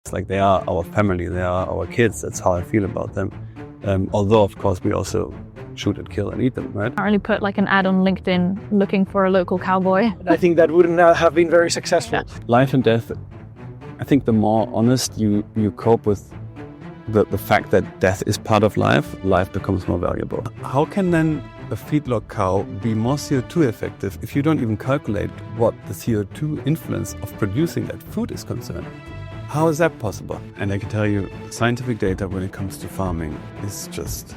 It's like they are our family, they are our kids. That's how I feel about them. Although, of course, we also shoot and kill and eat them, right? I really put like an ad on LinkedIn looking for a local cowboy. I think that wouldn't have been very successful. Yeah. Life and death, I think the more honest you cope with the fact that death is part of life becomes more valuable. How can then a feedlot cow be more CO2 effective if you don't even calculate what the CO2 influence of producing that food is concerned? How is that possible? And I can tell you, scientific data when it comes to farming is just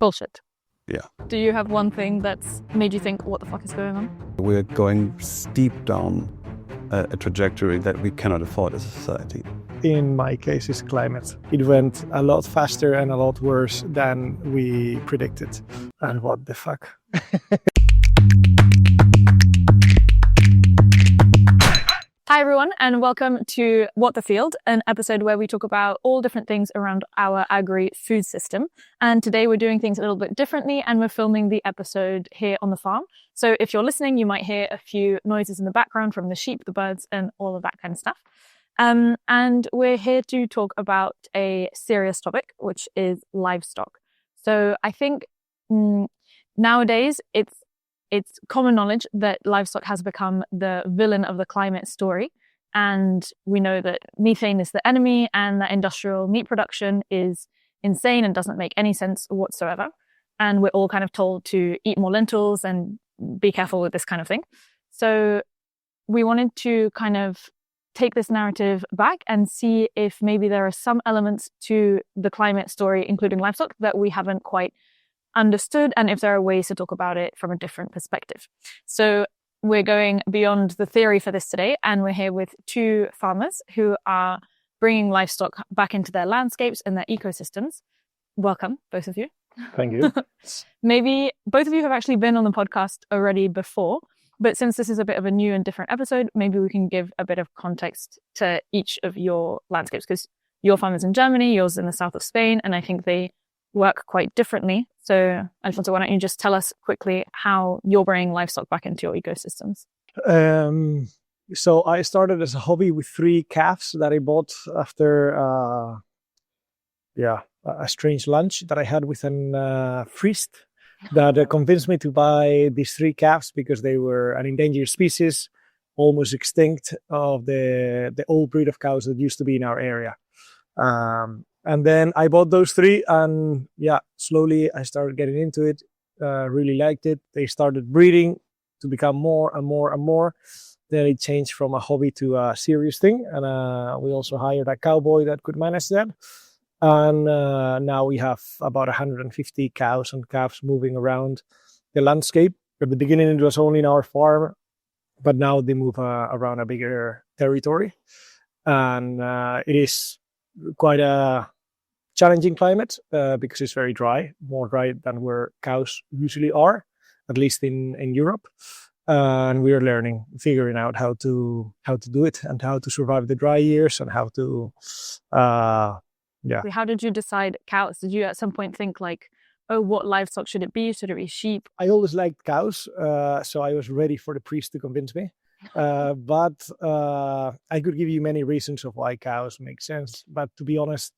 Bullshit. Yeah. Do you have one thing that's made you think, what the fuck is going on? We're going steep down a trajectory that we cannot afford as a society. In my case, it's climate. It went a lot faster and a lot worse than we predicted. And what the fuck? Hi everyone, and welcome to What the Field, an episode where we talk about all different things around our agri-food system. And today we're doing things a little bit differently, and we're filming the episode here on the farm. So if you're listening, you might hear a few noises in the background from the sheep, the birds, and all of that kind of stuff. And we're here to talk about a serious topic, which is livestock. So I think nowadays it's common knowledge that livestock has become the villain of the climate story. And we know that methane is the enemy and that industrial meat production is insane and doesn't make any sense whatsoever. And we're all kind of told to eat more lentils and be careful with this kind of thing. So we wanted to kind of take this narrative back and see if maybe there are some elements to the climate story, including livestock, that we haven't quite understood, and if there are ways to talk about it from a different perspective. So we're going beyond the theory for this today, and we're here with two farmers who are bringing livestock back into their landscapes and their ecosystems. Welcome, both of you. Thank you. Maybe both of you have actually been on the podcast already before, but since this is a bit of a new and different episode, maybe we can give a bit of context to each of your landscapes, because your farm is in Germany, yours in the south of Spain, and I think they work quite differently. So, Alfonso, why don't you just tell us quickly how you're bringing livestock back into your ecosystems? So I started as a hobby with 3 calves that I bought after a strange lunch that I had with a priest that convinced me to buy these 3 calves because they were an endangered species, almost extinct, of the old breed of cows that used to be in our area. And then I bought those 3 and slowly I started getting into it, really liked it. They started breeding to become more and more and more. Then it changed from a hobby to a serious thing. And we also hired a cowboy that could manage that. And now we have about 150 cows and calves moving around the landscape. At the beginning, it was only in our farm, but now they move around a bigger territory. And it is quite a challenging climate because it's very dry, more dry than where cows usually are, at least in Europe. And we are figuring out how to do it and how to survive the dry years and how to, How did you decide cows? Did you at some point think like, oh, what livestock should it be? Should it be sheep? I always liked cows, so I was ready for the priest to convince me. But I could give you many reasons of why cows make sense. But to be honest,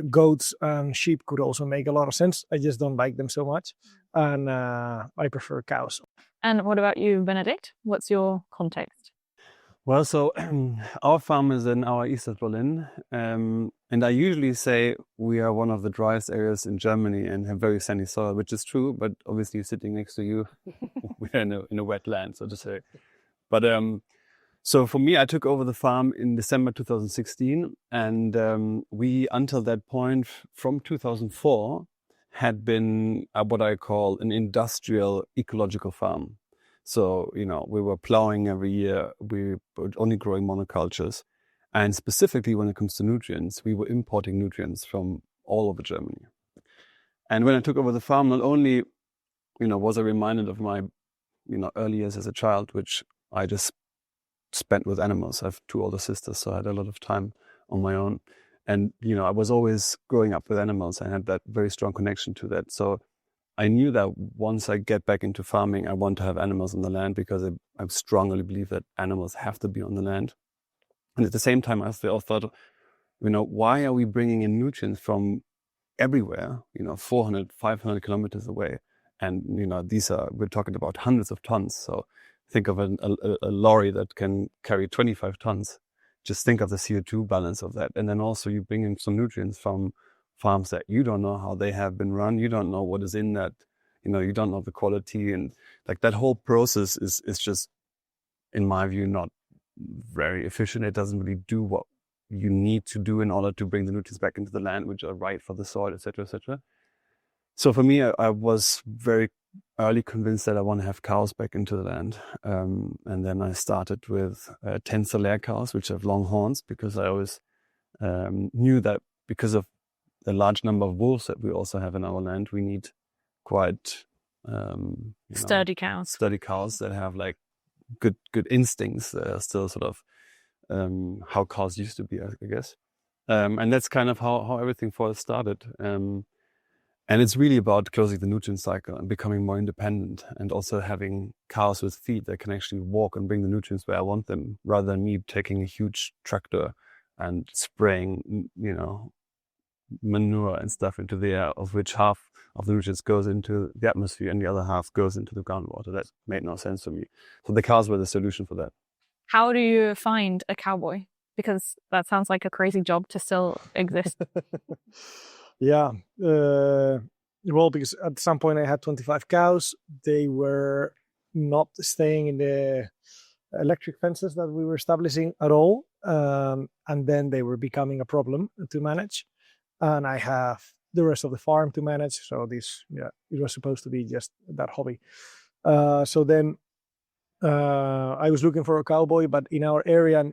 goats and sheep could also make a lot of sense. I just don't like them so much. And I prefer cows. And what about you, Benedikt? What's your context? Well, so our farm is in our east of Berlin. And I usually say we are one of the driest areas in Germany and have very sandy soil, which is true. But obviously sitting next to you, we're in a wetland, so to say. But so for me, I took over the farm in December 2016. And we, until that point, from 2004, had been what I call an industrial ecological farm. So, we were plowing every year. We were only growing monocultures. And specifically when it comes to nutrients, we were importing nutrients from all over Germany. And when I took over the farm, not only, was I reminded of my, early years as a child, which I just spent with animals. I have 2 older sisters, so I had a lot of time on my own. And, I was always growing up with animals. I had that very strong connection to that. So I knew that once I get back into farming, I want to have animals on the land because I strongly believe that animals have to be on the land. And at the same time, I still thought, why are we bringing in nutrients from everywhere, 400, 500 kilometers away? And, we're talking about hundreds of tons. So think of a lorry that can carry 25 tons. Just think of the CO2 balance of that. And then also you bring in some nutrients from farms that you don't know how they have been run. You don't know what is in that, you don't know the quality. And like that whole process is just, in my view, not very efficient. It doesn't really do what you need to do in order to bring the nutrients back into the land, which are right for the soil, etc., etc. So for me, I was very early convinced that I want to have cows back into the land. And then I started with 10 Solaire cows, which have long horns, because I always knew that because of the large number of wolves that we also have in our land, we need quite sturdy cows that have like good instincts that are still sort of how cows used to be, I guess. And that's kind of how everything for us started. And it's really about closing the nutrient cycle and becoming more independent, and also having cows with feet that can actually walk and bring the nutrients where I want them, rather than me taking a huge tractor and spraying, manure and stuff into the air, of which half of the nutrients goes into the atmosphere and the other half goes into the groundwater. That made no sense for me. So the cows were the solution for that. How do you find a cowboy? Because that sounds like a crazy job to still exist. Yeah. Well, because at some point I had 25 cows. They were not staying in the electric fences that we were establishing at all. And then they were becoming a problem to manage. And I have the rest of the farm to manage. So it was supposed to be just that hobby. So then I was looking for a cowboy, but in our area,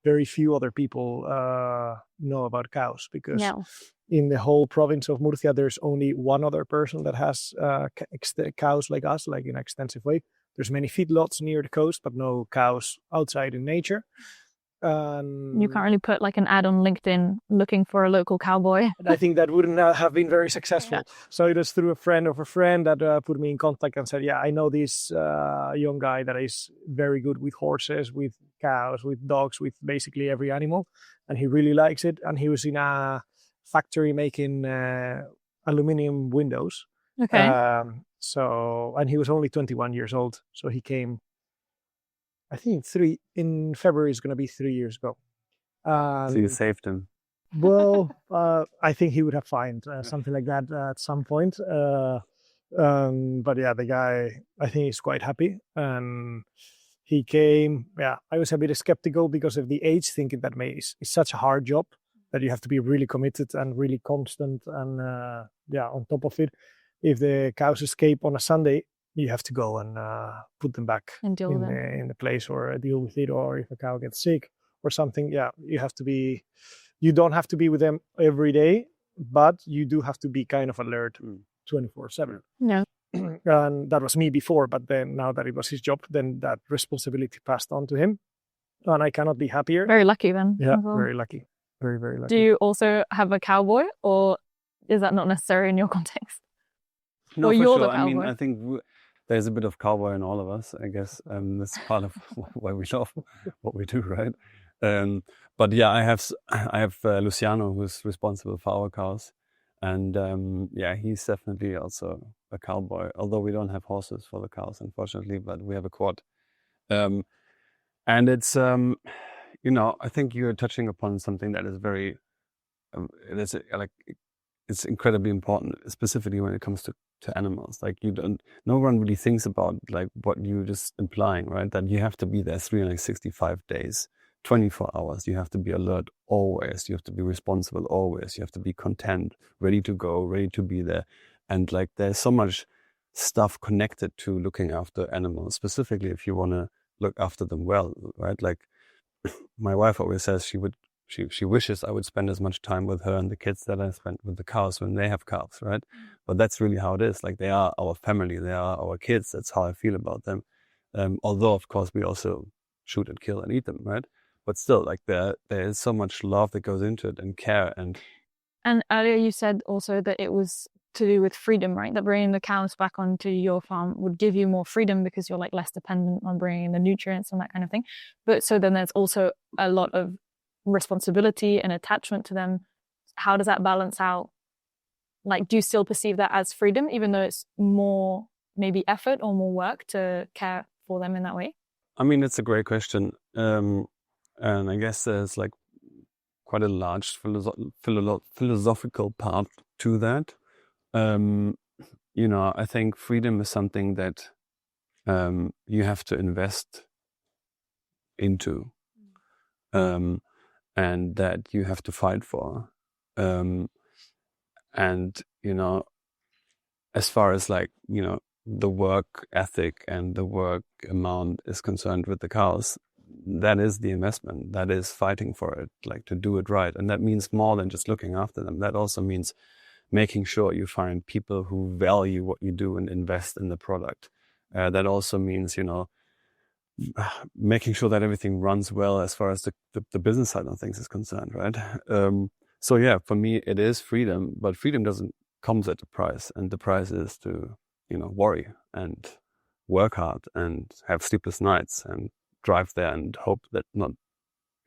very few other people know about cows, because in the whole province of Murcia, there's only one other person that has cows like us, like in an extensive way. There's many feedlots near the coast, but no cows outside in nature. You can't really put like an ad on LinkedIn looking for a local cowboy. I think that wouldn't have been very successful. Yeah. So it was through a friend of a friend that put me in contact and said, I know this young guy that is very good with horses, with cows, with dogs, with basically every animal. And he really likes it. And he was in a factory making aluminum windows. Okay. And he was only 21 years old. So he came, I think in February is going to be 3 years ago. So you saved him. Well, I think he would have found something like that at some point. But yeah, the guy, I think he's quite happy. And he came, I was a bit skeptical because of the age, thinking that it's such a hard job that you have to be really committed and really constant and on top of it. If the cows escape on a Sunday, you have to go and put them back and deal with in the place, or deal with it, or if a cow gets sick or something, you have to be. You don't have to be with them every day, but you do have to be kind of alert 24/7. No. And that was me before, but then now that it was his job, then that responsibility passed on to him, and I cannot be happier. Very lucky then. Yeah, very lucky. Very, very lucky. Do you also have a cowboy, or is that not necessary in your context? No, or for you're sure. the cowboy? I mean, I think there's a bit of cowboy in all of us, I guess. That's part of why we love what we do, right? But yeah, I have Luciano, who's responsible for our cows, and he's definitely also a cowboy. Although we don't have horses for the cows, unfortunately, but we have a quad, and it's I think you're touching upon something that is very, it's incredibly important, specifically when it comes to animals. Like no one really thinks about like what you just implying, right? That you have to be there 365 days, 24 hours. You have to be alert always. You have to be responsible always. You have to be content, ready to go, ready to be there. And like there's so much stuff connected to looking after animals, specifically if you want to look after them well, right? Like my wife always says she wishes I would spend as much time with her and the kids that I spent with the cows when they have calves, right? But that's really how it is. Like they are our family, they are our kids. That's how I feel about them. Although of course we also shoot and kill and eat them, right? But still, like there is so much love that goes into it and care. And earlier you said also that it was to do with freedom, right? That bringing the cows back onto your farm would give you more freedom because you're like less dependent on bringing the nutrients and that kind of thing. But so then there's also a lot of responsibility and attachment to them. How does that balance out? Like, do you still perceive that as freedom, even though it's more maybe effort or more work to care for them in that way? I mean, it's a great question. And I guess there's like quite a large philosophical part to that. You know, I think freedom is something that you have to invest into, and that you have to fight for. And, you know, as far as like, you know, the work ethic and the work amount is concerned with the cows, that is the investment. That is fighting for it, like to do it right. And that means more than just looking after them. That also means making sure you find people who value what you do and invest in the product. That also means, you know, making sure that everything runs well as far as the business side of things is concerned, right? So yeah, for me, it is freedom, but freedom comes at a price, and the price is to, you know, worry and work hard and have sleepless nights and drive there and hope that not,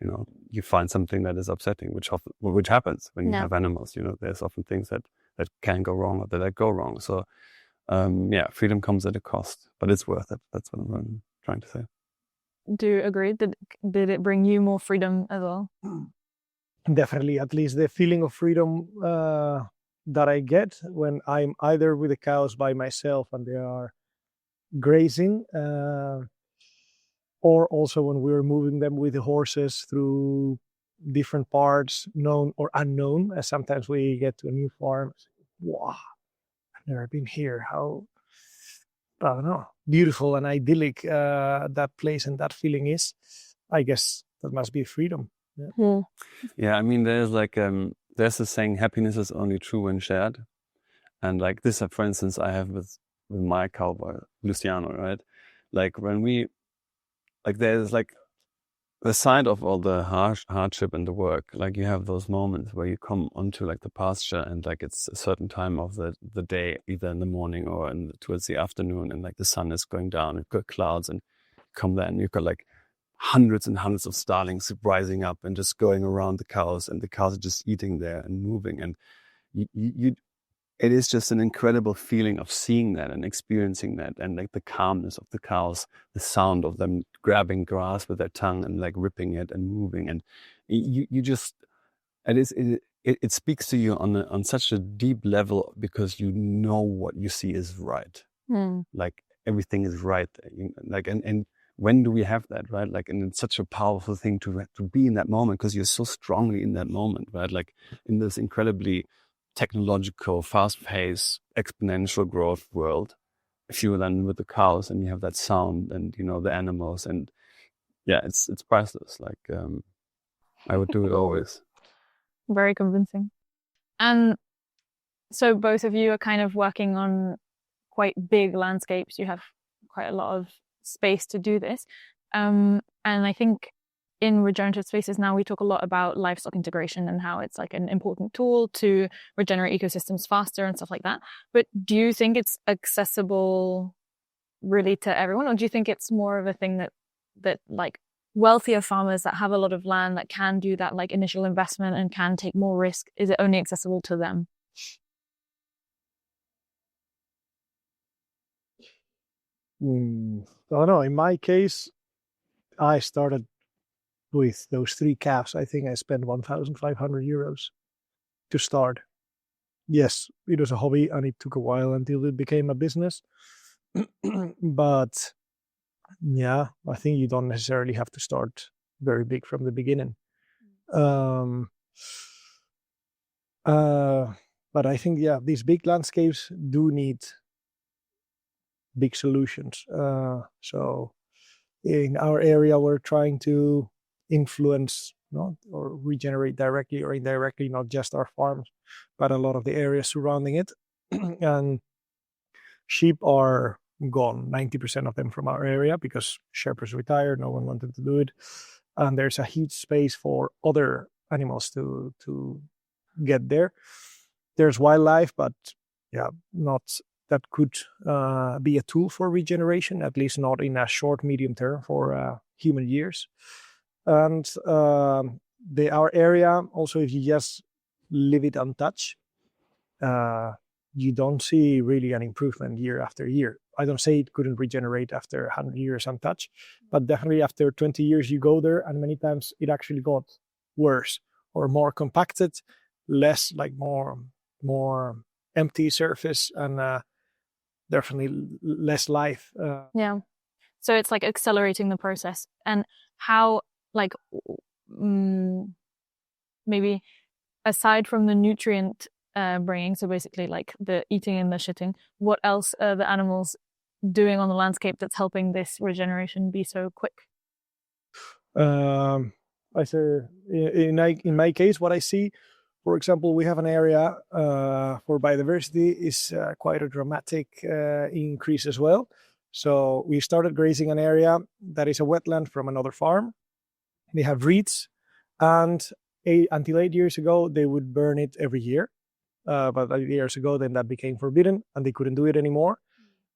you know, you find something that is upsetting, which happens when you have animals. You know, there's often things that can go wrong or that go wrong. So yeah, freedom comes at a cost, but it's worth it. That's what I'm trying to say. Do you agree? Did it bring you more freedom as well? Definitely, at least the feeling of freedom that I get when I'm either with the cows by myself and they are grazing, or also when we're moving them with the horses through different parts, known or unknown. As sometimes we get to a new farm, wow, I've never been here. How, I don't know, beautiful and idyllic that place and that feeling is. I guess that must be freedom. Yeah. Yeah, I mean, there's like there's a saying, happiness is only true when shared. And like this, for instance, I have with my cowboy, Luciano, right? Like when there's like the side of all the hardship and the work, like you have those moments where you come onto like the pasture and like it's a certain time of the day, either in the morning or towards the afternoon, and like the sun is going down, you've got clouds, and come there and you've got like hundreds and hundreds of starlings rising up and just going around the cows, and the cows are just eating there and moving, and it is just an incredible feeling of seeing that and experiencing that, and like the calmness of the cows, the sound of them grabbing grass with their tongue and like ripping it and moving, and you just, it speaks to you on such a deep level, because you know what you see is right, like everything is right, like and when do we have that, right? Like, and it's such a powerful thing to be in that moment, because you're so strongly in that moment, right? Like in this incredibly technological, fast-paced, exponential growth world, if you were then with the cows and you have that sound and, you know, the animals, and yeah, it's priceless. Like I would do it always. Very convincing. And so both of you are kind of working on quite big landscapes. You have quite a lot of space to do this. And I think in regenerative spaces now, we talk a lot about livestock integration and how it's like an important tool to regenerate ecosystems faster and stuff like that. But do you think it's accessible really to everyone? Or do you think it's more of a thing that like wealthier farmers that have a lot of land that can do that like initial investment and can take more risk, is it only accessible to them? I don't know. In my case, I started with those 3 calves. I think I spent 1,500 euros to start. Yes, it was a hobby and it took a while until it became a business. But yeah, I think you don't necessarily have to start very big from the beginning. But I think, yeah, these big landscapes do need big solutions. So in our area, we're trying to influence or regenerate directly or indirectly, not just our farms, but a lot of the areas surrounding it. And sheep are gone, 90% of them from our area, because shepherds retired, no one wanted to do it. And there's a huge space for other animals to get there. There's wildlife, but yeah, not that could be a tool for regeneration, at least not in a short, medium term for human years. And our area, also, if you just leave it untouched, you don't see really an improvement year after year. I don't say it couldn't regenerate after 100 years untouched, but definitely after 20 years you go there, and many times it actually got worse or more compacted, less like more empty surface, and definitely less life. Yeah. So it's like accelerating the process. And how, like, maybe aside from the nutrient bringing, so basically like the eating and the shitting, what else are the animals doing on the landscape that's helping this regeneration be so quick? I say in my case, what I see, for example, we have an area for biodiversity is quite a dramatic increase as well. So we started grazing an area that is a wetland from another farm. They have reeds, and until 8 years ago, they would burn it every year. But 8 years ago, then that became forbidden, and they couldn't do it anymore.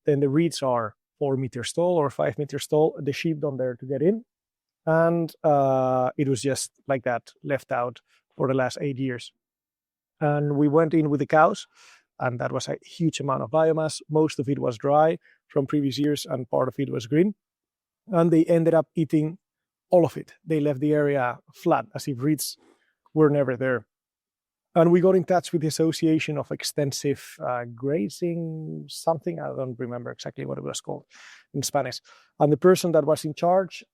Then the reeds are 4 meters tall or 5 meters tall. The sheep don't dare to get in. And it was just like that, left out for the last 8 years. And we went in with the cows, and that was a huge amount of biomass. Most of it was dry from previous years, and part of it was green. And they ended up eating all of it. They left the area flat, as if reeds were never there. And we got in touch with the Association of Extensive Grazing, something, I don't remember exactly what it was called in Spanish. And the person that was in charge,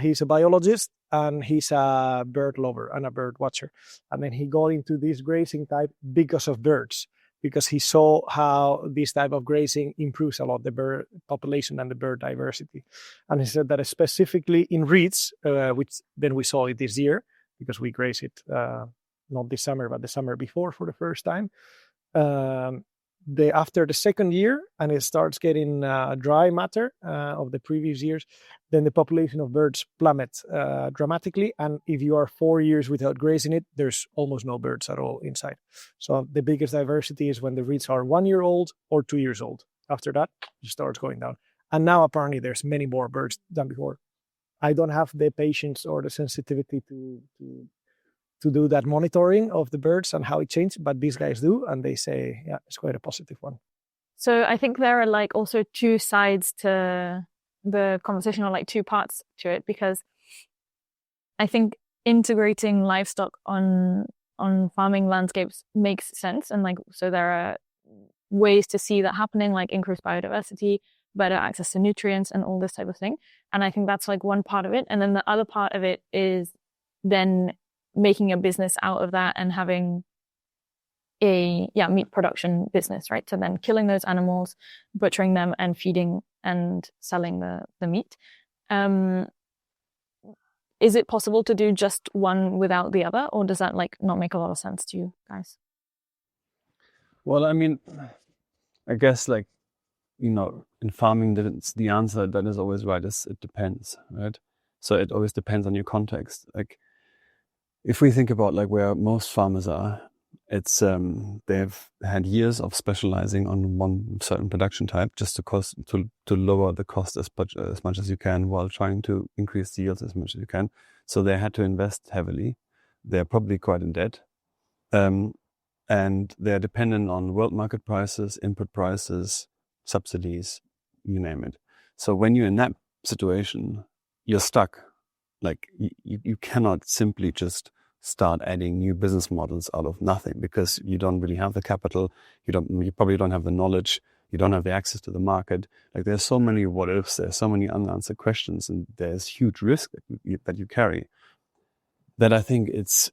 he's a biologist, and he's a bird lover and a bird watcher. And then he got into this grazing type because of birds, because he saw how this type of grazing improves a lot the bird population and the bird diversity. And he said that specifically in reeds, which then we saw it this year, because we graze it not this summer, but the summer before for the first time. After the second year, and it starts getting dry matter of the previous years, then the population of birds plummet dramatically. And if you are 4 years without grazing it, there's almost no birds at all inside. So the biggest diversity is when the reeds are 1 year old or 2 years old. After that, it starts going down. And now apparently there's many more birds than before. I don't have the patience or the sensitivity to do that monitoring of the birds and how it changed, but these guys do, and they say, yeah, it's quite a positive one. So I think there are like also two sides to the conversation, or like two parts to it, because I think integrating livestock on farming landscapes makes sense. And like, so there are ways to see that happening, like increased biodiversity, better access to nutrients, and all this type of thing. And I think that's like one part of it. And then the other part of it is then making a business out of that and having a meat production business, right? So then killing those animals, butchering them, and feeding and selling the meat. Is it possible to do just one without the other, or does that like not make a lot of sense to you guys? Well, I mean, I guess like, you know, in farming, the answer that is always right is it depends, right? So it always depends on your context. Like, if we think about like where most farmers are, it's they've had years of specializing on one certain production type just to lower the cost as much as you can, while trying to increase the yields as much as you can. So they had to invest heavily. They're probably quite in debt, and they're dependent on world market prices, input prices, subsidies, you name it. So when you're in that situation, you're stuck. Like you cannot simply just start adding new business models out of nothing, because you don't really have the capital. You probably don't have the knowledge. You don't have the access to the market. Like there's so many what ifs. There's so many unanswered questions, and there's huge risk that you carry. That I think it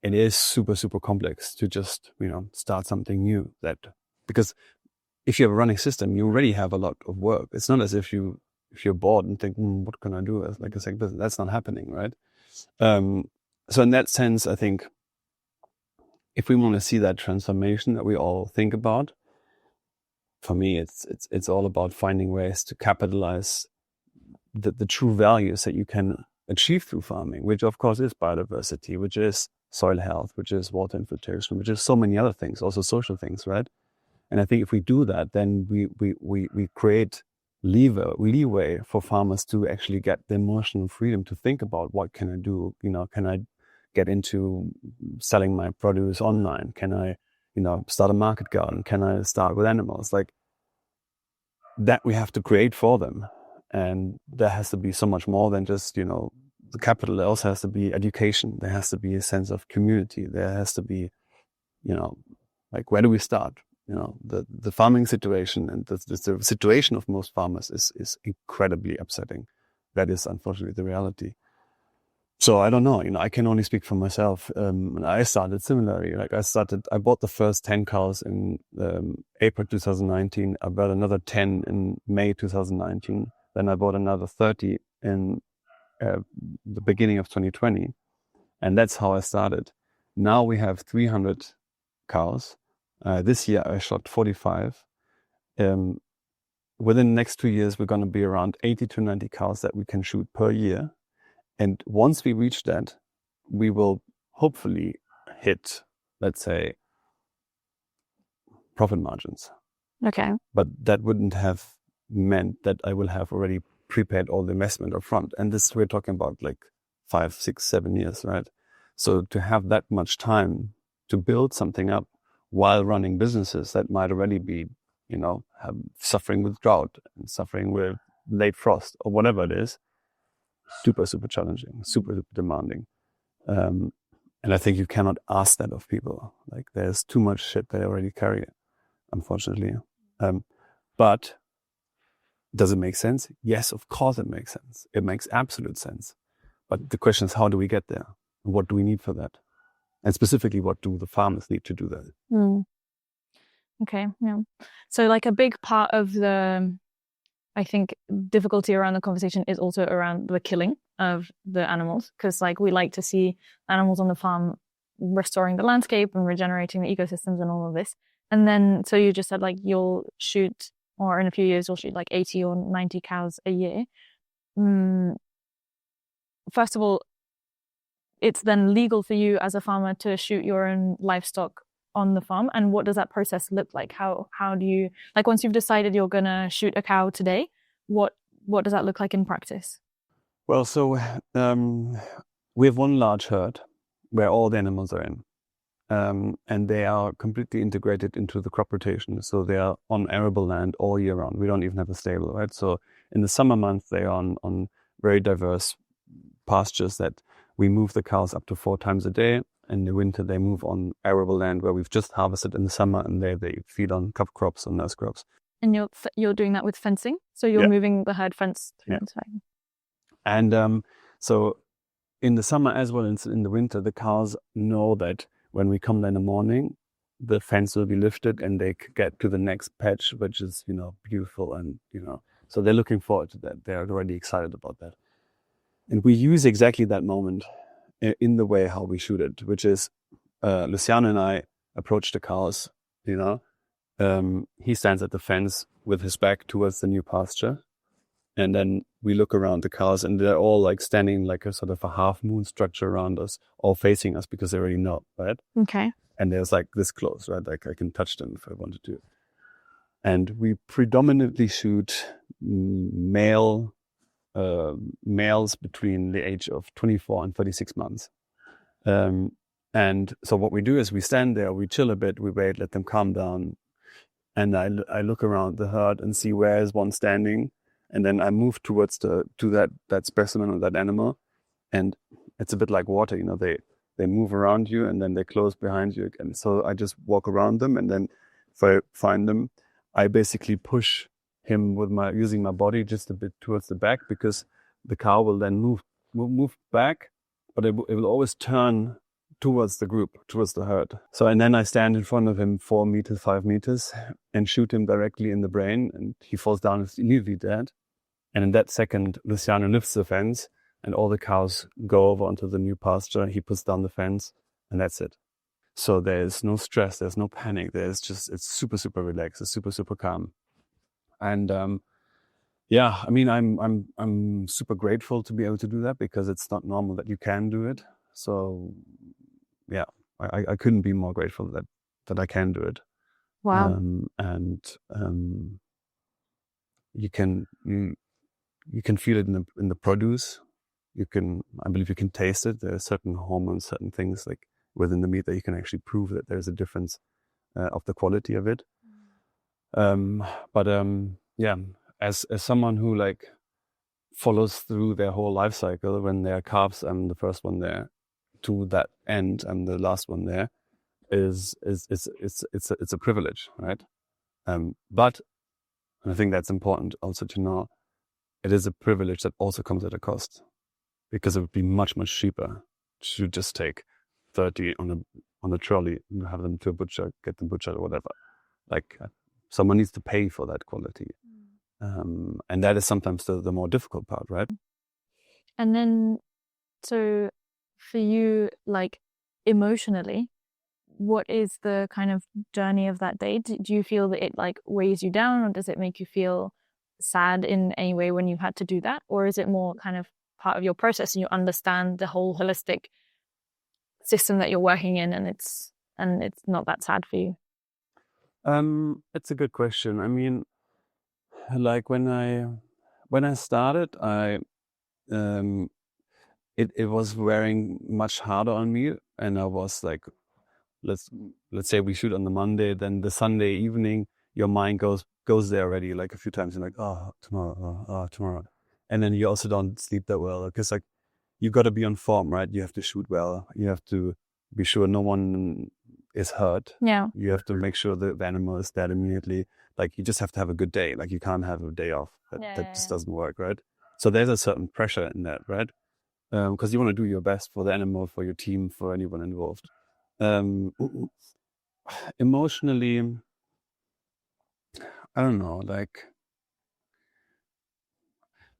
is super, super complex to just, you know, start something new. Because if you have a running system, you already have a lot of work. It's not as if you're bored and think, what can I do as like a second business? That's not happening, right? So in that sense, I think if we want to see that transformation that we all think about, for me, it's all about finding ways to capitalize the true values that you can achieve through farming, which of course is biodiversity, which is soil health, which is water infiltration, which is so many other things, also social things, right? And I think if we do that, then we create leeway for farmers to actually get the emotional freedom to think about what can I do, you know, can I get into selling my produce online? Can I, start a market garden? Can I start with animals? Like that we have to create for them. And there has to be so much more than just, the capital. There also has to be education. There has to be a sense of community. There has to be, like, where do we start? The farming situation and the situation of most farmers is incredibly upsetting. That is unfortunately the reality. So I don't know, I can only speak for myself. I started similarly. Like I bought the first 10 cows in April 2019. I bought another 10 in May 2019. Then I bought another 30 in the beginning of 2020. And that's how I started. Now we have 300 cows. This year I shot 45. Within the next 2 years, we're going to be around 80 to 90 cows that we can shoot per year. And once we reach that, we will hopefully hit, let's say, profit margins. Okay. But that wouldn't have meant that I will have already prepaid all the investment up front. And this, we're talking about like 5, 6, 7 years, right? So to have that much time to build something up while running businesses that might already be, suffering with drought and suffering with late frost or whatever it is, super, super challenging, super demanding. And I think you cannot ask that of people. Like there's too much shit they already carry, unfortunately. But does it make sense? Yes, of course it makes sense. It makes absolute sense. But the question is, how do we get there? What do we need for that? And specifically, what do the farmers need to do that? Mm. Okay, yeah. So like a big part of the, I think, difficulty around the conversation is also around the killing of the animals. Because like we like to see animals on the farm restoring the landscape and regenerating the ecosystems and all of this. And then, so you just said like you'll shoot, or in a few years, you'll shoot like 80 or 90 cows a year. First of all, it's then legal for you as a farmer to shoot your own livestock on the farm. And what does that process look like? How do you, like once you've decided you're going to shoot a cow today, what does that look like in practice? Well, so we have one large herd where all the animals are in. And they are completely integrated into the crop rotation. So they are on arable land all year round. We don't even have a stable, right? So in the summer months, they are on very diverse pastures that we move the cows up to 4 times a day. In the winter, they move on arable land where we've just harvested in the summer, and they feed on cover crops and nurse crops. And you're doing that with fencing? So you're moving the herd fence through the time. And so in the summer as well as in the winter, the cows know that when we come there in the morning, the fence will be lifted and they get to the next patch, which is, beautiful. And, so they're looking forward to that. They're already excited about that. And we use exactly that moment in the way how we shoot it, which is Luciano and I approach the cows, he stands at the fence with his back towards the new pasture. And then we look around the cows and they're all like standing like a sort of a half moon structure around us, all facing us because they already know, right? Okay. And there's like this close, right? Like I can touch them if I wanted to. And we predominantly shoot males between the age of 24 and 36 months. And so what we do is we stand there, we chill a bit, we wait, let them calm down. And I look around the herd and see where is one standing. And then I move towards to that specimen or that animal. And it's a bit like water, they move around you and then they close behind you again. So I just walk around them, and then if I find them, I basically push him with using my body just a bit towards the back, because the cow will then move back, but it will always turn towards the group, towards the herd. So, and then I stand in front of him 4 meters, 5 meters, and shoot him directly in the brain, and he falls down, he's immediately dead. And in that second, Luciano lifts the fence, and all the cows go over onto the new pasture. He puts down the fence, and that's it. So there's no stress, there's no panic. It's super, super relaxed. It's super, super calm. And I'm super grateful to be able to do that, because it's not normal that you can do it. So yeah, I couldn't be more grateful that I can do it. Wow. You can feel it in the produce. I believe you can taste it. There are certain hormones, certain things like within the meat that you can actually prove that there's a difference of the quality of it. Yeah, as someone who like follows through their whole life cycle, when there are calves, I'm the first one there. To that end, I'm the last one there. It's a privilege, right? But I think that's important also to know. It is a privilege that also comes at a cost, because it would be much cheaper to just take 30 on a trolley and have them to a butcher, get them butchered or whatever. Like someone needs to pay for that quality. And that is sometimes the more difficult part, right? And then, so for you, like emotionally, what is the kind of journey of that day? Do you feel that it like weighs you down, or does it make you feel sad in any way when you had to do that? Or is it more kind of part of your process and you understand the whole holistic system that you're working in, and it's not that sad for you? It's a good question. I mean, like when I started, it was wearing much harder on me, and I was like, let's say we shoot on the Monday, then the Sunday evening, your mind goes there already like a few times. You're like, tomorrow, and then you also don't sleep that well, because like you got to be on form, right? You have to shoot well. You have to be sure no one is hurt. Yeah. You have to make sure the animal is dead immediately. Like you just have to have a good day. Like you can't have a day off. That just doesn't work, right? So there's a certain pressure in that, right? Because you want to do your best for the animal, for your team, for anyone involved. Emotionally, I don't know, like,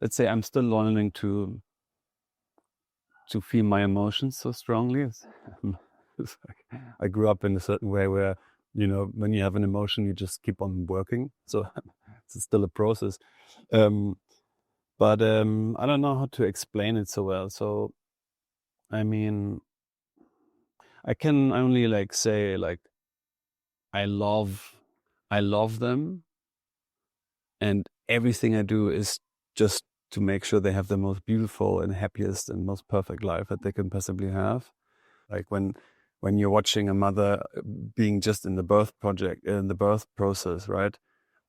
let's say I'm still learning to feel my emotions so strongly. It's like, I grew up in a certain way where, you know, when you have an emotion, you just keep on working. So it's still a process. But I don't know how to explain it so well. So, I mean, I can only like say like, I love them, and everything I do is just to make sure they have the most beautiful and happiest and most perfect life that they can possibly have. Like when you're watching a mother being just in the birth process, right?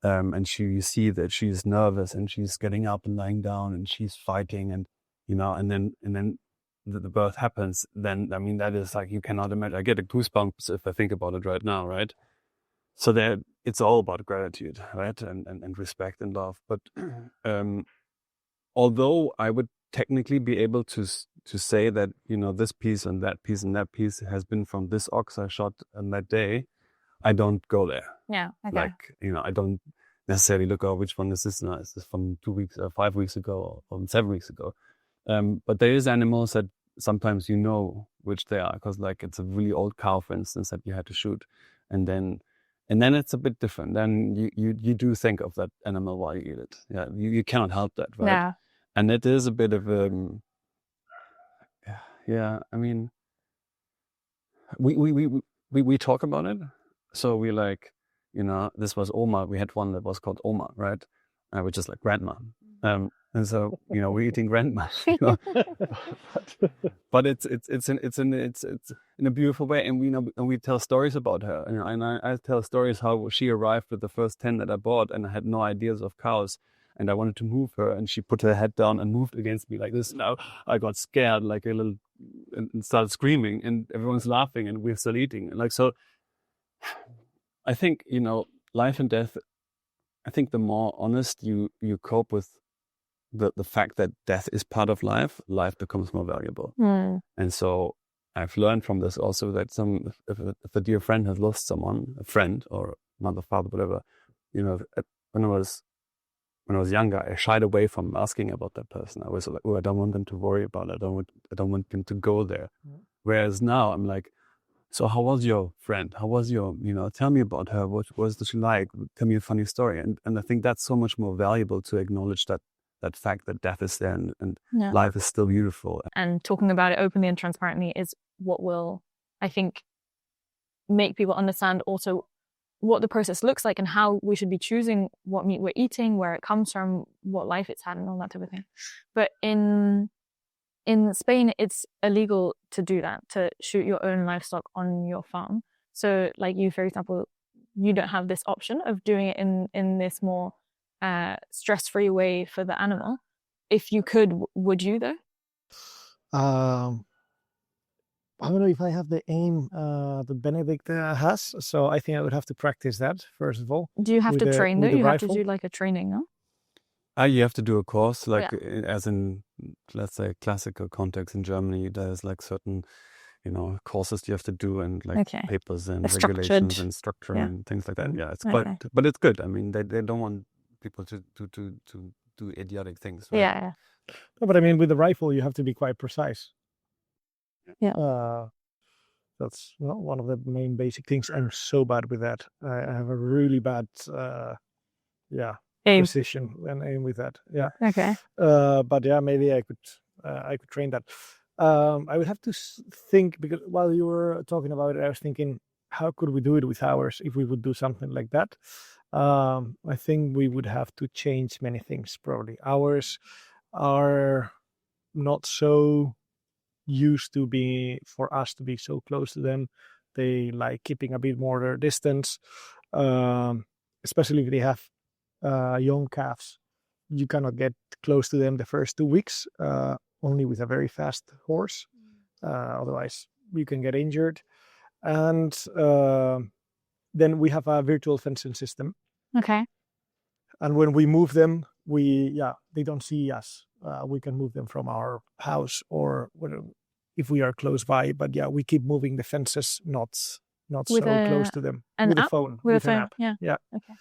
And you see that she's nervous and she's getting up and lying down and she's fighting, and you know, and then the birth happens. Then I mean, that is like, you cannot imagine. I get a goosebumps if I think about it right now, right? So that it's all about gratitude, right? And respect and love. But although I would technically be able to say that, you know, this piece and that piece and that piece has been from this ox I shot on that day, I don't go there. Yeah. Okay. Like, you know, I don't necessarily look, oh, which one is this now? Is this from 2 weeks or 5 weeks ago or 7 weeks ago? But there is animals that sometimes you know which they are, because like it's a really old cow, for instance, that you had to shoot. And then it's a bit different. Then you do think of that animal while you eat it. Yeah, you cannot help that, right? Yeah. And it is a bit of yeah. I mean, we talk about it. So we like, you know, this was Oma. We had one that was called Oma, right? Which is like grandma. And so, you know, we're eating grandma. You know? but it's in a beautiful way, and we tell stories about her. And I tell stories how she arrived with the first 10 that I bought, and I had no ideas of cows, and I wanted to move her, and she put her head down and moved against me like this. Now I got scared like a little and started screaming, and everyone's laughing, and we're still eating. And like, so I think, you know, life and death, I think the more honest you cope with the fact that death is part of life becomes more valuable. And so I've learned from this also that if a dear friend has lost someone, a friend or mother, father, whatever, you know, when I was younger, I shied away from asking about that person. I was like, oh, I don't want them to worry about it. I don't want them to go there. Whereas now I'm like, so how was your friend? How was your, you know, tell me about her. What was she like? Tell me a funny story. And I think that's so much more valuable to acknowledge that fact that death is there and life is still beautiful. And talking about it openly and transparently is what will, I think, make people understand also what the process looks like and how we should be choosing what meat we're eating, where it comes from, what life it's had, and all that type of thing. But in in Spain, it's illegal to do that, to shoot your own livestock on your farm. So like you, for example, you don't have this option of doing it in this more stress-free way for the animal. If you could, would you though? I don't know if I have the aim that Benedikt has, so I think I would have to practice that first of all. Do you have to train though? You have to rifle. do like a training, no? You have to do a course, like Yeah. as in, let's say, classical context in Germany. There's like certain, courses you have to do, and like Okay. papers and They're regulations structured. and structure Yeah. and things like that. Yeah, it's Okay. quite, but it's good. I mean, they don't want people to do idiotic things. Right? Yeah. No, but I mean, with the rifle, you have to be quite precise. Yeah. That's one of the main basic things. I'm so bad with that. I have a really bad, Aim. precision and aim with that. Yeah. Okay. But yeah, maybe I could train that. I would have to think, because while you were talking about it, I was thinking, how could we do it with ours if we would do something like that? I think we would have to change many things probably. Ours are not so used to be for us to be so close to them. They like keeping a bit more their distance, especially if they have young calves. You cannot get close to them the first 2 weeks, only with a very fast horse. Otherwise, you can get injured. And then we have a virtual fencing system. Okay. And when we move them, they don't see us. We can move them from our house or if we are close by. But yeah, we keep moving the fences, not so close to them. With a phone. With an an app. Yeah. Okay.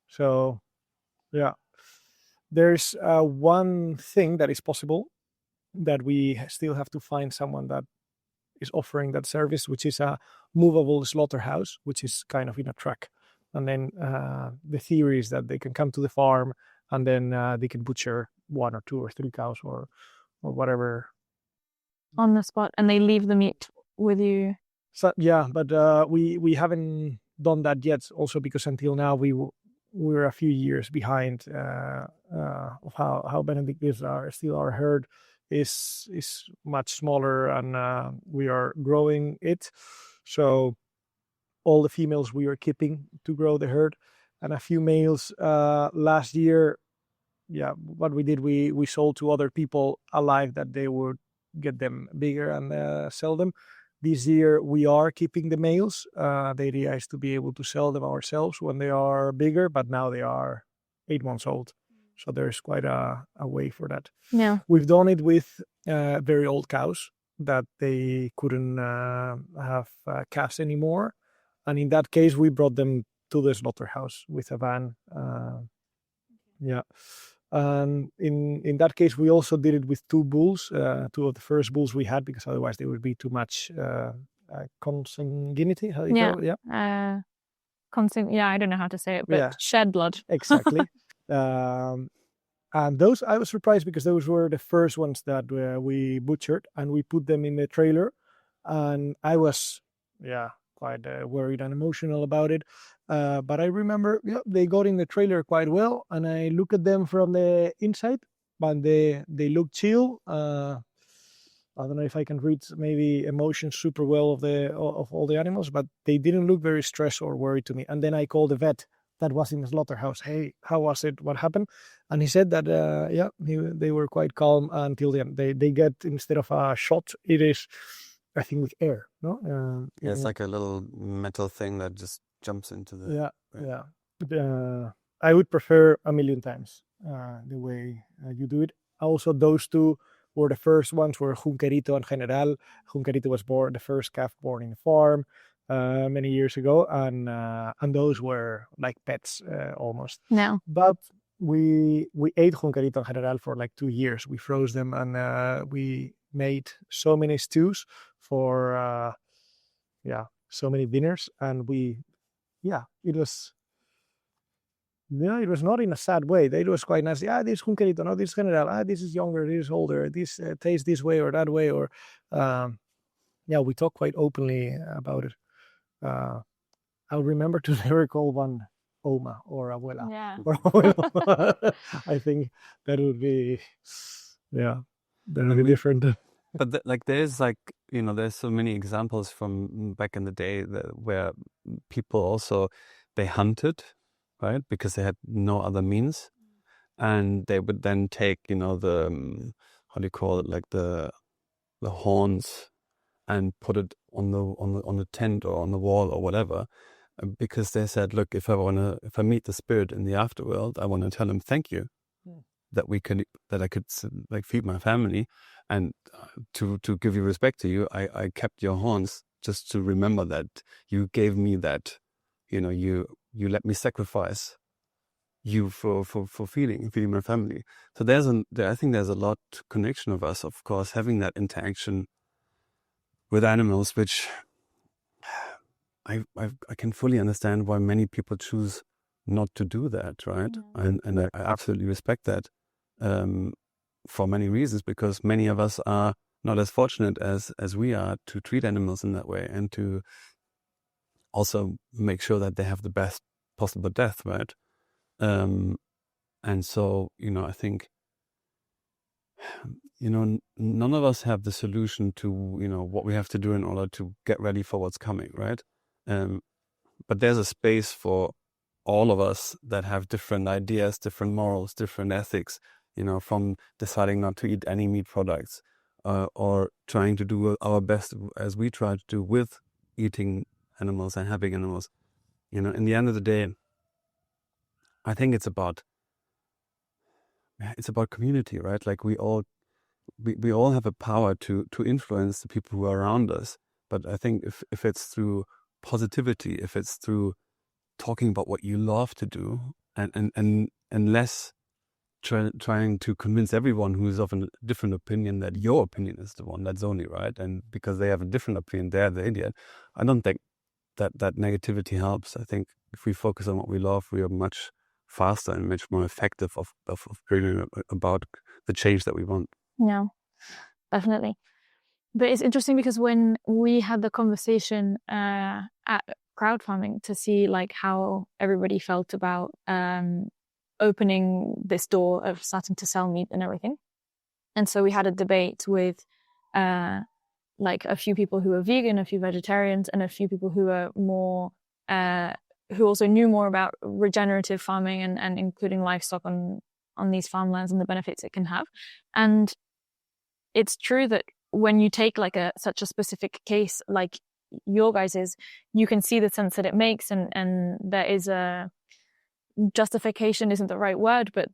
So, yeah. There's one thing that is possible that we still have to find someone that is offering that service, which is a movable slaughterhouse, which is kind of in a truck. And then the theory is that they can come to the farm and then they can butcher 1 or 2 or 3 cows or whatever. On the spot, and they leave the meat with you. So, yeah, but we haven't done that yet. Also because until now we're a few years behind of how Benedikt is. Our herd is much smaller, and we are growing it. So all the females we are keeping to grow the herd, and a few males last year. Yeah, what we did, we sold to other people alive that they would get them bigger and sell them. This year we are keeping the males. The idea is to be able to sell them ourselves when they are bigger, but now they are 8 months old. So there's quite a way for that. Yeah. We've done it with very old cows that they couldn't have calves anymore. And in that case, we brought them to the slaughterhouse with a van. And in that case, we also did it with 2 bulls, 2 of the first bulls we had, because otherwise there would be too much consanguinity. How do you call it? Yeah. I don't know how to say it, but shed blood. Exactly. And those, I was surprised because those were the first ones that we butchered, and we put them in the trailer. And I was, quite worried and emotional about it. But I remember they got in the trailer quite well, and I look at them from the inside, but they look chill. I don't know if I can read maybe emotions super well of all the animals, but they didn't look very stressed or worried to me. And then I called the vet that was in the slaughterhouse. Hey, how was it? What happened? And he said that they were quite calm until the end. They get, instead of a shot, it is, I think, with air. No, it's like a little metal thing that just jumps into the. I would prefer a million times the way you do it. Also, those 2 were the first ones, were Junquerito and General. Junquerito was the first calf born in the farm many years ago, and those were like pets almost. No. But we ate Junquerito and General for like 2 years. We froze them, and we made so many stews for so many dinners, and it was not in a sad way. It was quite nice. This Junquerito, no, this General. This is younger, this is older. This tastes this way or that way. Or we talk quite openly about it. I'll remember to never call one Oma or Abuela. Yeah. Or Abuelo. I think that would be, they're really different. But like there's so many examples from back in the day where people also, they hunted, right? Because they had no other means. And they would then take, the, how do you call it? Like the horns and put it on the tent or on the wall or whatever. Because they said, look, if I meet the spirit in the afterworld, I want to tell him thank you. That I could like feed my family, and to give you respect to you, I kept your horns just to remember that you gave me that, you let me sacrifice you for feeding my family. So I think there's a lot connection of us, of course, having that interaction with animals, which I can fully understand why many people choose not to do that, right? And I absolutely respect that. For many reasons, because many of us are not as fortunate as we are to treat animals in that way, and to also make sure that they have the best possible death, right? And so, I think, none of us have the solution to, what we have to do in order to get ready for what's coming, right? But there's a space for all of us that have different ideas, different morals, different ethics, from deciding not to eat any meat products, or trying to do our best as we try to do with eating animals and having animals. In the end of the day, I think it's about community, right? Like we all have a power to influence the people who are around us. But I think if it's through positivity, if it's through talking about what you love to do, and less trying to convince everyone who's of a different opinion that your opinion is the one that's only right, and because they have a different opinion, they're the idiot. I don't think that negativity helps. I think if we focus on what we love, we are much faster and much more effective of bringing about the change that we want. Yeah, definitely. But it's interesting because when we had the conversation at crowdfunding to see like how everybody felt about opening this door of starting to sell meat and everything. And so we had a debate with like a few people who are vegan, a few vegetarians, and a few people who are more, who also knew more about regenerative farming and including livestock on these farmlands and the benefits it can have. And it's true that when you take like such a specific case like your guys's, you can see the sense that it makes, and there is a justification isn't the right word, but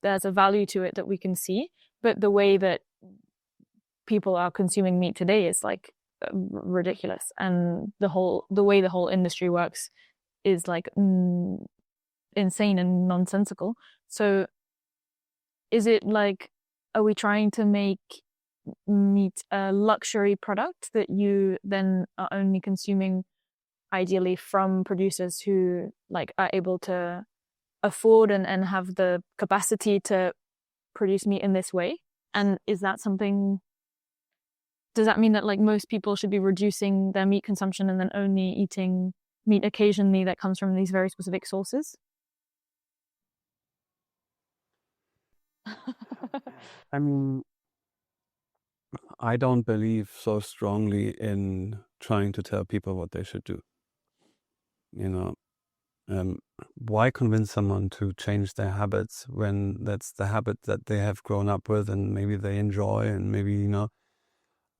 there's a value to it that we can see. But the way that people are consuming meat today is like ridiculous, and the way the whole industry works is like insane and nonsensical. So is it like, are we trying to make meat a luxury product that you then are only consuming ideally from producers who like are able to afford and have the capacity to produce meat in this way? And is that something, does that mean that like most people should be reducing their meat consumption and then only eating meat occasionally that comes from these very specific sources? I mean, I don't believe so strongly in trying to tell people what they should do. Why convince someone to change their habits when that's the habit that they have grown up with and maybe they enjoy, and maybe,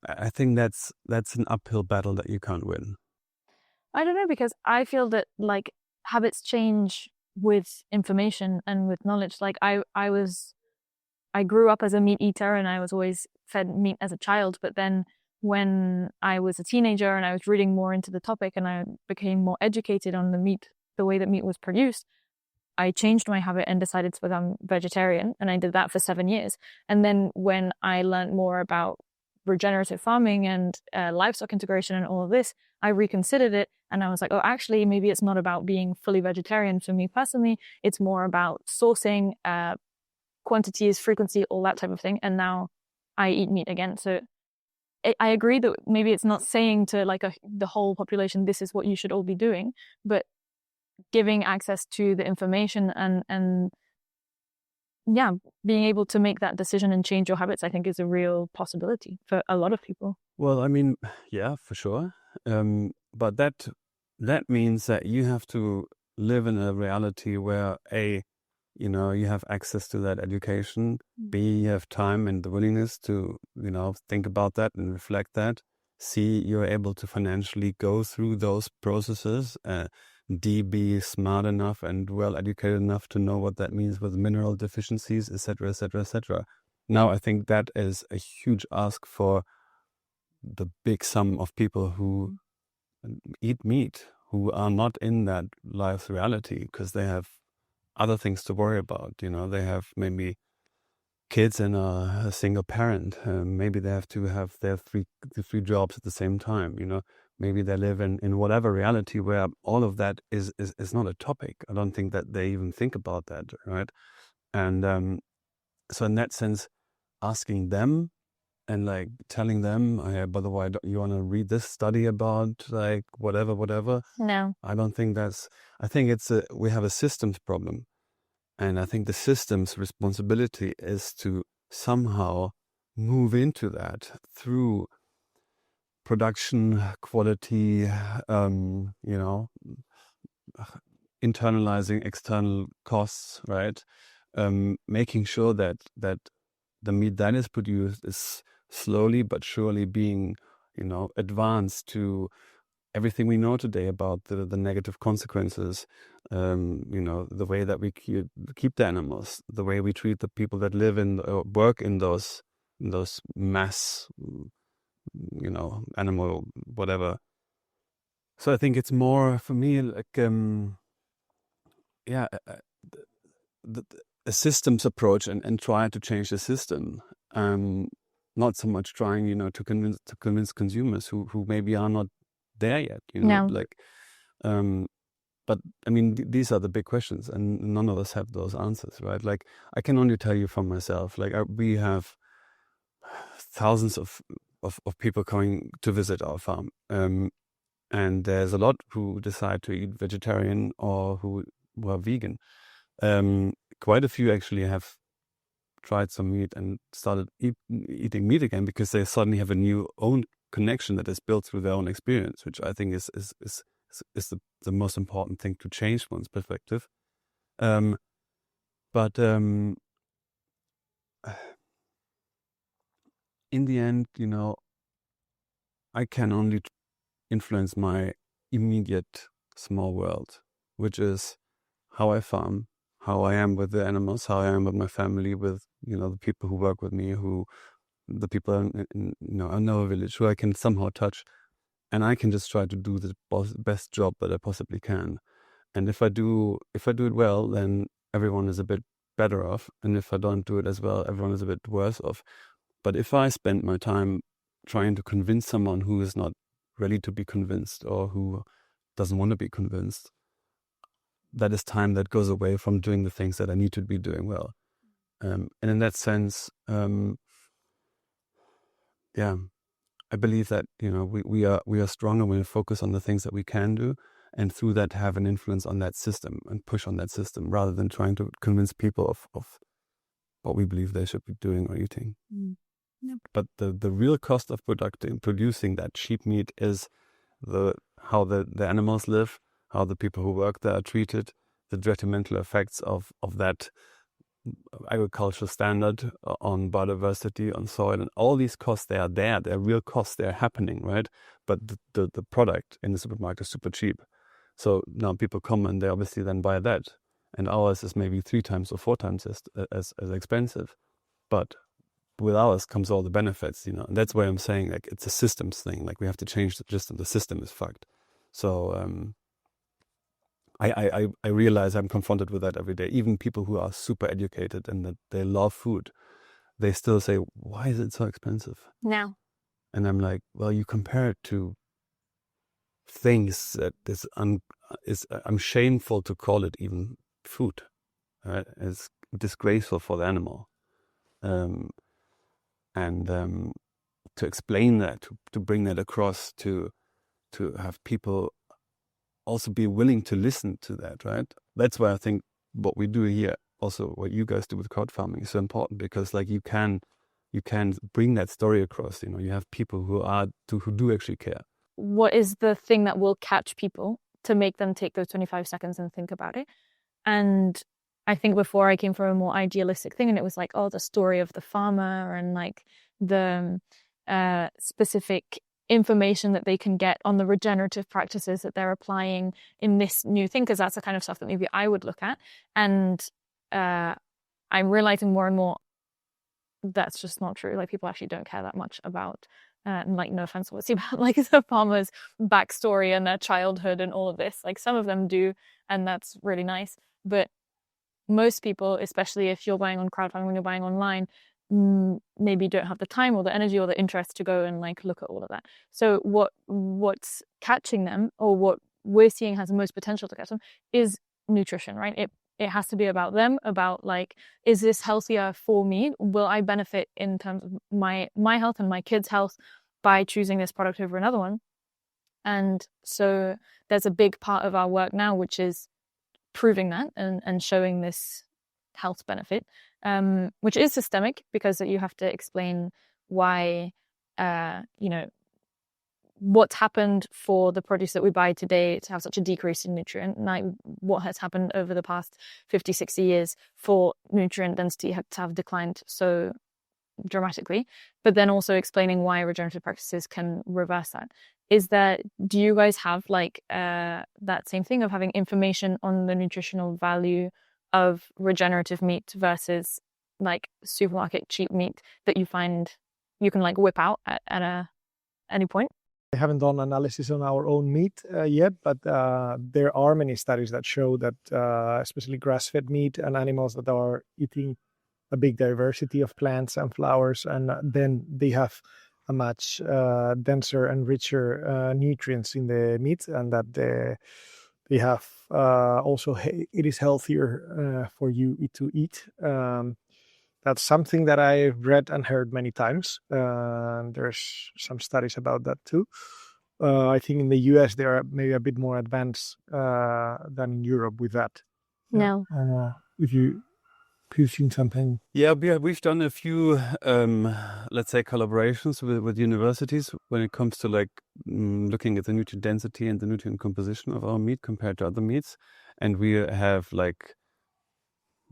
I think that's an uphill battle that you can't win. I don't know, because I feel that like habits change with information and with knowledge. Like I grew up as a meat eater and I was always fed meat as a child. But then when I was a teenager and I was reading more into the topic and I became more educated on the way that meat was produced, I changed my habit and decided to become vegetarian. And I did that for 7 years. And then when I learned more about regenerative farming and livestock integration and all of this, I reconsidered it. And I was like, oh, actually, maybe it's not about being fully vegetarian for me personally. It's more about sourcing, quantities, frequency, all that type of thing. And now I eat meat again. So I agree that maybe it's not saying to like the whole population, this is what you should all be doing, but giving access to the information and being able to make that decision and change your habits, I think, is a real possibility for a lot of people. Well, I mean, yeah, for sure. But that means that you have to live in a reality where you have access to that education. B, you have time and the willingness to, think about that and reflect that. C, you're able to financially go through those processes. D, be smart enough and well educated enough to know what that means with mineral deficiencies, etc., etc., etc. Now, I think that is a huge ask for the big sum of people who eat meat, who are not in that life's reality because they have other things to worry about. They have maybe kids and a single parent. Maybe they have to have their three jobs at the same time. Maybe they live in whatever reality where all of that is not a topic. I don't think that they even think about that, right? And so in that sense, asking them and like telling them, by the way, you want to read this study about like whatever? No. I don't think I think we have a systems problem. And I think the system's responsibility is to somehow move into that through production, quality, internalizing external costs, right? Making sure that the meat that is produced is slowly but surely being, advanced to everything we know today about the negative consequences, the way that we keep the animals, the way we treat the people that live in or work in those mass, animal whatever. So I think it's more for me like a systems approach and try to change the system. Not so much trying, to convince consumers who maybe are not there yet, No. But I mean, these are the big questions, and none of us have those answers, right? Like, I can only tell you from myself. Like, we have thousands of people coming to visit our farm, and there's a lot who decide to eat vegetarian or who are vegan. Quite a few actually have tried some meat and started eating meat again because they suddenly have a new own connection that is built through their own experience, which I think is the most important thing to change one's perspective. But in the end, I can only influence my immediate small world, which is how I farm, how I am with the animals, how I am with my family, with the people who work with me, the people in our village who I can somehow touch, and I can just try to do the best job that I possibly can. And if I do it well, then everyone is a bit better off, and if I don't do it as well, everyone is a bit worse off. But if I spend my time trying to convince someone who is not ready to be convinced or who doesn't want to be convinced, that is time that goes away from doing the things that I need to be doing well. And in that sense, I believe that we are stronger when we focus on the things that we can do, and through that have an influence on that system and push on that system, rather than trying to convince people of what we believe they should be doing or eating. Yep. But the real cost of producing that cheap meat is how the animals live, how the people who work there are treated, the detrimental effects of that agricultural standard on biodiversity, on soil, and all these costs, they are there. They're real costs. They're happening, right? But the product in the supermarket is super cheap. So now people come and they obviously then buy that. And ours is maybe 3 times or 4 times as expensive. But with ours comes all the benefits, and that's why I'm saying like it's a systems thing. Like we have to change the system. The system is fucked. So I realize I'm confronted with that every day. Even people who are super educated and that they love food, they still say, why is it so expensive? No. And I'm like, well, you compare it to things that I'm shameful to call it even food. Right? It's disgraceful for the animal. And to explain that, to bring that across, to have people also be willing to listen to that, right? That's why I think what we do here also what you guys do with crowd farming is so important, because like you can bring that story across. You have people who do actually care. What is the thing that will catch people to make them take those 25 seconds and think about it? And I think before I came from a more idealistic thing, and it was like, oh, the story of the farmer and like the specific information that they can get on the regenerative practices that they're applying in this new thing, because that's the kind of stuff that maybe I would look at. And I'm realizing more and more that's just not true. Like, people actually don't care that much about, like, no offense, what's about like the farmer's backstory and their childhood and all of this. Like, some of them do, and that's really nice. But most people, especially if you're buying on crowdfunding, when you're buying online, maybe don't have the time or the energy or the interest to go and like look at all of that. So what's catching them, or what we're seeing has the most potential to catch them, is nutrition, right? It has to be about them, about like, is this healthier for me? Will I benefit in terms of my health and my kids' health by choosing this product over another one? And so there's a big part of our work now, which is proving that and showing this health benefit, which is systemic, because you have to explain why, what's happened for the produce that we buy today to have such a decrease in nutrient, and like what has happened over the past 50, 60 years for nutrient density to have declined so dramatically, but then also explaining why regenerative practices can reverse that. Do you guys have like that same thing of having information on the nutritional value of regenerative meat versus like supermarket cheap meat that you find you can like whip out at any point? I haven't done analysis on our own meat yet, but there are many studies that show that especially grass-fed meat and animals that are eating a big diversity of plants and flowers, and then they have a much denser and richer nutrients in the meat, and that they have also, it is healthier for you to eat. That's something that I've read and heard many times. There's some studies about that too. I think in the US they are maybe a bit more advanced than in Europe with that. No. If you've seen something. Yeah, we've done a few, let's say, collaborations with universities when it comes to like looking at the nutrient density and the nutrient composition of our meat compared to other meats. And we have like,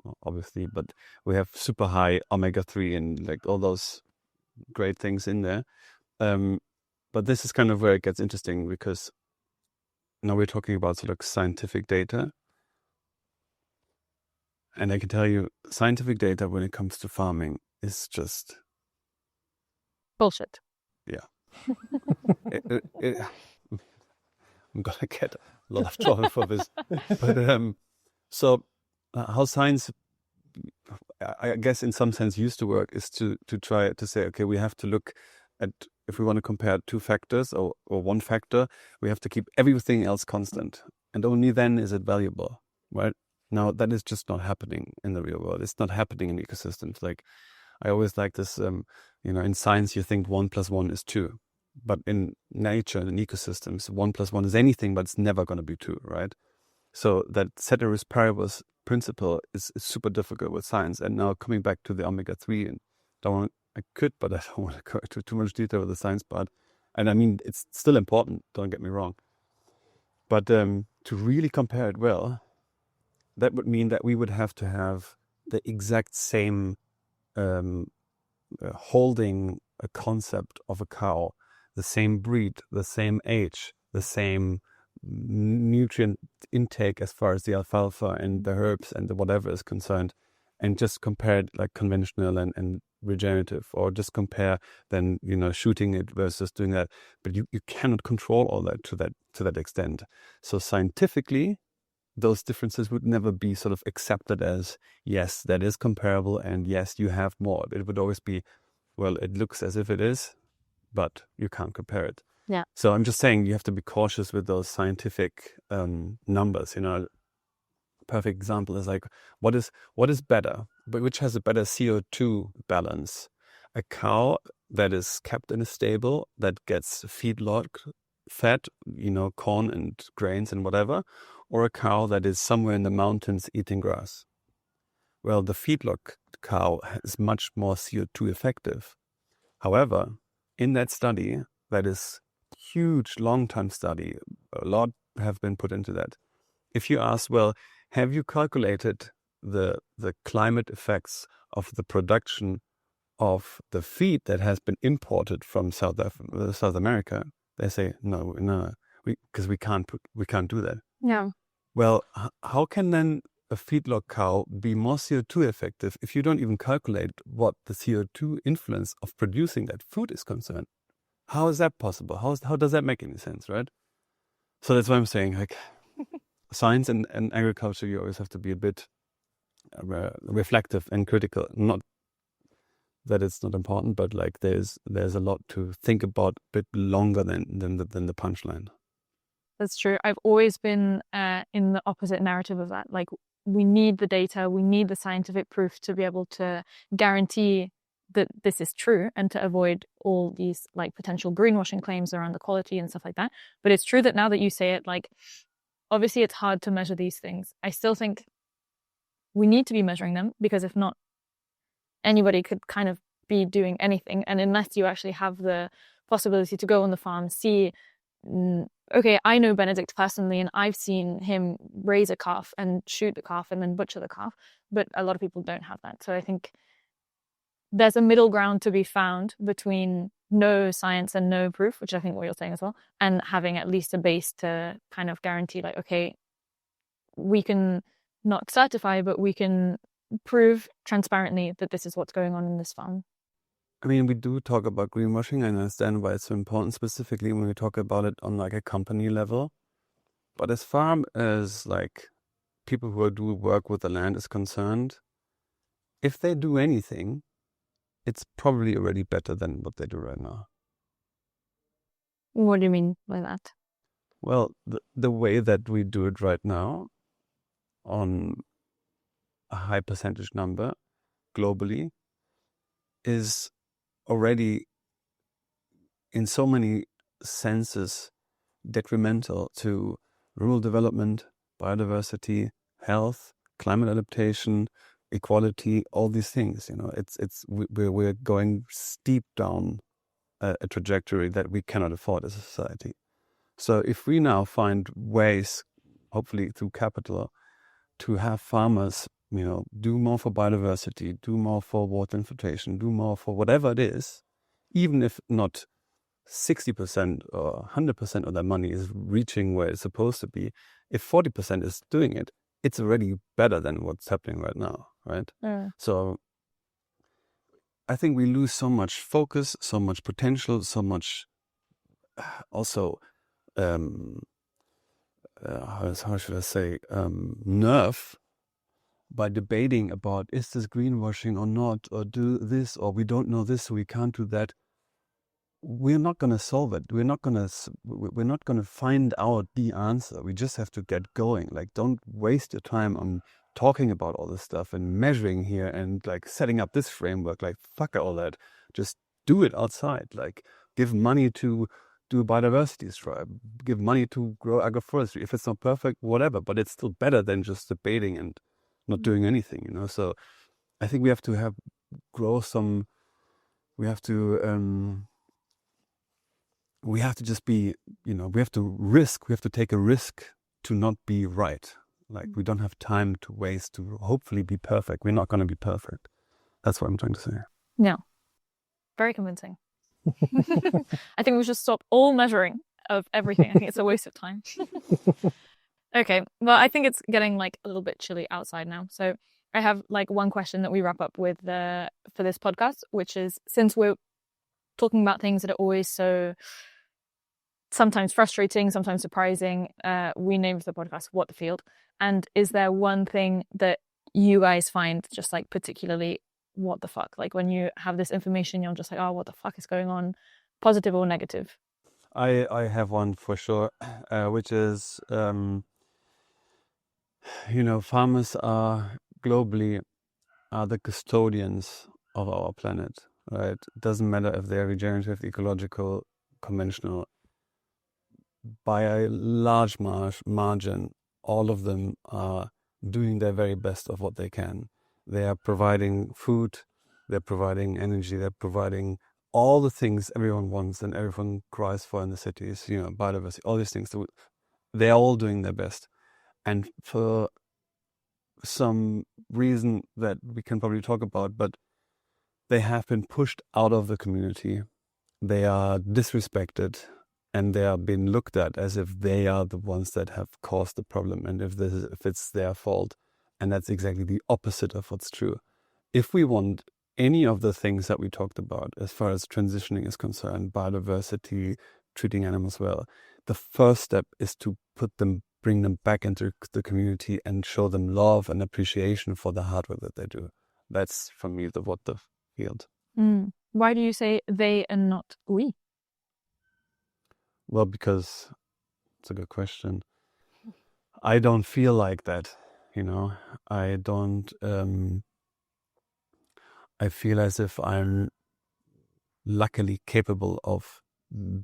well, obviously, but we have super high omega-3 and like all those great things in there. But this is kind of where it gets interesting, because now we're talking about sort of like scientific data. And I can tell you, scientific data when it comes to farming is just bullshit. Yeah. I'm gonna get a lot of trouble for this. But so how science, I guess in some sense, used to work is to try to say, okay, we have to look at, if we want to compare two factors or one factor, we have to keep everything else constant, and only then is it valuable, right? Now, that is just not happening in the real world. It's not happening in ecosystems. Like, I always like this, in science, you think 1 + 1 is 2. But in nature and in ecosystems, 1 + 1 is anything, but it's never going to be 2, right? So that ceteris paribus principle is super difficult with science. And now coming back to the omega-3, and I could, but I don't want to go into too much detail with the science part. And I mean, it's still important, don't get me wrong. But to really compare it well, that would mean that we would have to have the exact same holding a concept of a cow, the same breed, the same age, the same nutrient intake as far as the alfalfa and the herbs and the whatever is concerned, and just compare it like conventional and regenerative, or just compare then, shooting it versus doing that. But you cannot control all that to that extent. So scientifically, those differences would never be sort of accepted as, yes, that is comparable, and yes, you have more. It would always be, well, it looks as if it is, but you can't compare it. Yeah. So I'm just saying you have to be cautious with those scientific numbers. A perfect example is like, what is better, but which has a better CO2 balance? A cow that is kept in a stable that gets feedlot fed, corn and grains and whatever, or a cow that is somewhere in the mountains eating grass? well, the feedlot cow is much more CO2 effective. However, in that study, that is huge long-term study, a lot have been put into that. If you ask, well, have you calculated the climate effects of the production of the feed that has been imported from South America? They say no, because we can't do that. Yeah. Well, how can then a feedlot cow be more CO2 effective if you don't even calculate what the CO2 influence of producing that food is concerned? How is that possible? How does that make any sense, right? So that's why I'm saying, like, science and agriculture, you always have to be a bit reflective and critical. Not that it's not important, but like there's a lot to think about a bit longer than the punchline. That's true. I've always been in the opposite narrative of that. Like, we need the data, we need the scientific proof to be able to guarantee that this is true and to avoid all these like potential greenwashing claims around the quality and stuff like that. But it's true that now that you say it, like, obviously it's hard to measure these things. I still think we need to be measuring them, because if not, anybody could kind of be doing anything. And unless you actually have the possibility to go on the farm, see, okay, I know Benedikt personally, and I've seen him raise a calf and shoot the calf and then butcher the calf, but a lot of people don't have that. So I think there's a middle ground to be found between no science and no proof, which I think what you're saying as well, and having at least a base to kind of guarantee, like, okay, we can not certify, but we can prove transparently that this is what's going on in this farm. I mean, we do talk about greenwashing. I understand why it's so important, specifically when we talk about it on like a company level. But as far as like people who do work with the land is concerned, if they do anything, it's probably already better than what they do right now. What do you mean by that? Well, the way that we do it right now, on a high percentage number globally, is already in so many senses detrimental to rural development, biodiversity, health, climate adaptation, equality, all these things. You know, we're going steep down a trajectory that we cannot afford as a society. So if we now find ways, hopefully through capital, to have farmers, you know, do more for biodiversity, do more for water infiltration, do more for whatever it is, even if not 60% or 100% of that money is reaching where it's supposed to be, if 40% is doing it, it's already better than what's happening right now, right? So I think we lose so much focus, so much potential, so much also, how should I say, nerve by debating about, is this greenwashing or not, or do this, or we don't know this, so we can't do that. We're not going to solve it. We're not going to find out the answer. We just have to get going. Like, don't waste your time on talking about all this stuff and measuring here and like setting up this framework. Like, fuck all that. Just do it outside. Like, give money to do a biodiversity stripe. Give money to grow agroforestry. If it's not perfect, whatever. But it's still better than just debating and not doing anything, you know. So I think we have to just be, you know, we have to take a risk to not be right. Like, we don't have time to waste to hopefully be perfect. We're not going to be perfect. That's what I'm trying to say. No. Very convincing. I think we should stop all measuring of everything. I think it's a waste of time. Okay. Well, I think it's getting like a little bit chilly outside now. So I have like one question that we wrap up with for this podcast, which is, since we're talking about things that are always so sometimes frustrating, sometimes surprising, we named the podcast What the Field. And is there one thing that you guys find just like particularly what the fuck? Like, when you have this information, you're just like, oh, what the fuck is going on? Positive or negative? I have one for sure, which is, you know, farmers are globally the custodians of our planet, right? It doesn't matter if they're regenerative, ecological, conventional. By a large margin, all of them are doing their very best of what they can. They are providing food, they're providing energy, they're providing all the things everyone wants and everyone cries for in the cities, biodiversity, all these things. They're all doing their best. And for some reason that we can probably talk about, but they have been pushed out of the community. They are disrespected, and they are being looked at as if they are the ones that have caused the problem, and if it's their fault. And that's exactly the opposite of what's true. If we want any of the things that we talked about, as far as transitioning is concerned, biodiversity, treating animals well, the first step is to bring them back into the community and show them love and appreciation for the hard work that they do. That's, for me, what the field. Why do you say they and not we? Well, because it's a good question. I don't feel like that, I don't. I feel as if I'm luckily capable of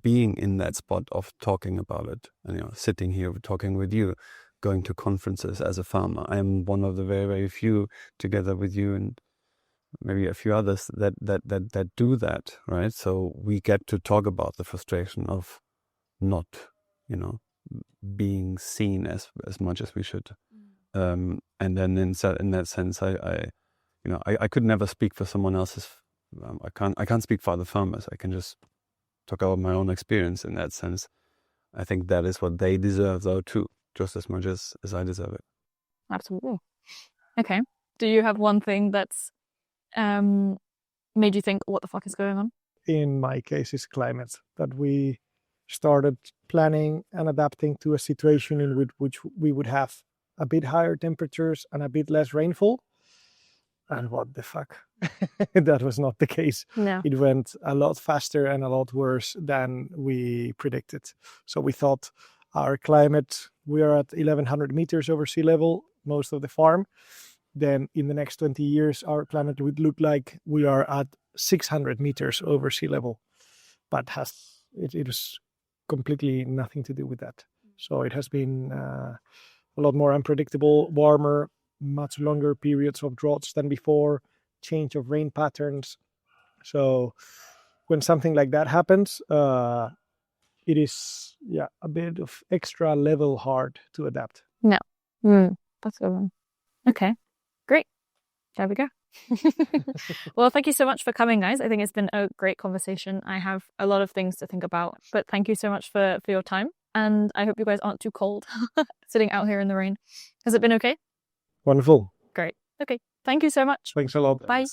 being in that spot of talking about it, and sitting here talking with you, going to conferences as a farmer. I am one of the very, very few, together with you and maybe a few others, that do that, right? So we get to talk about the frustration of not, being seen as much as we should. And then in that sense, I could never speak for someone else's. I can't speak for other farmers. I can just talk about my own experience in that sense. I think that is what they deserve, though, too, just as much as I deserve it. Absolutely. Okay. Do you have one thing that's made you think, what the fuck is going on? In my case, it's climate. That we started planning and adapting to a situation in which we would have a bit higher temperatures and a bit less rainfall. And what the fuck? That was not the case. No. It went a lot faster and a lot worse than we predicted. So we thought our climate, we are at 1,100 meters over sea level, most of the farm. Then in the next 20 years, our climate would look like we are at 600 meters over sea level. But it was completely nothing to do with that. So it has been a lot more unpredictable, warmer, much longer periods of droughts than before, change of rain patterns. So when something like that happens, it is a bit of extra level hard to adapt. No. That's a good one. Okay, great. There we go. Well, thank you so much for coming, guys. I think it's been a great conversation. I have a lot of things to think about, but thank you so much for your time. And I hope you guys aren't too cold sitting out here in the rain. Has it been okay? Wonderful. Great. Okay. Thank you so much. Thanks a lot. Bye.